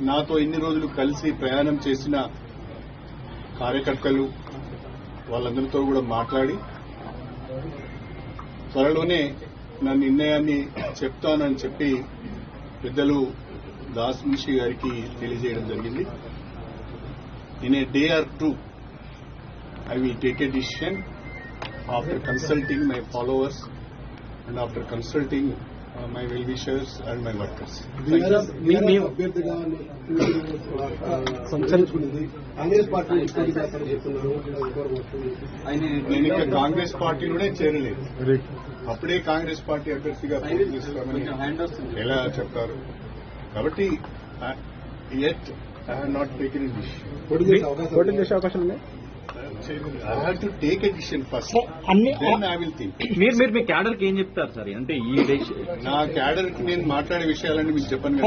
నాతో ఇన్ని రోజులు కలిసి ప్రయాణం చేసిన కార్యకర్తలు వాళ్ళందరితో కూడా మాట్లాడి త్వరలోనే నా నిర్ణయాన్ని చెప్తానని చెప్పి పెద్దలు దాస్ మున్షి గారికి తెలియజేయడం జరిగింది. In a day or two I will take a decision after consulting my followers and after consulting my well-wishers and my workers. నేను ఇంకా కాంగ్రెస్ పార్టీలోనే చేరలేదు. అప్పుడే కాంగ్రెస్ పార్టీ అభ్యర్థిగా పోటీ చేస్తామని ఎలా చెప్తారు? కాబట్టి yet I have not taken a decision. పోటీ చేసే అవకాశం ఉంది. I have to take a decision first. Then I will think. మీరు మీ క్యాడర్ కి ఏం చెప్తారు సార్? అంటే ఈ నా క్యాడర్ కి నేను మాట్లాడే విషయాలన్నీ మీకు చెప్పను.